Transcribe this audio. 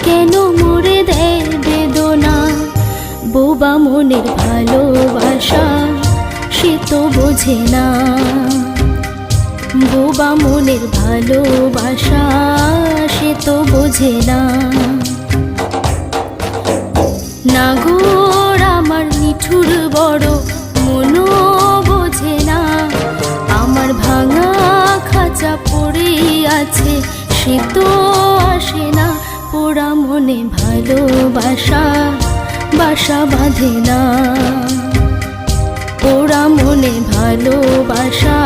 কেন মোরে দেয় বেদনা। বোবা মনের ভালোবাসা সে তো বোঝে না, বোবা মনের ভালোবাসা সে তো বোঝে না। নাগর আমার নিঠুর বড় মনও বোঝে না, আমার ভাঙা খাঁচা পড়ে আছে সে তো আসে না। পোড়া মনে ভালোবাসা বাসা বাঁধে না, পোড়া মনে ভালোবাসা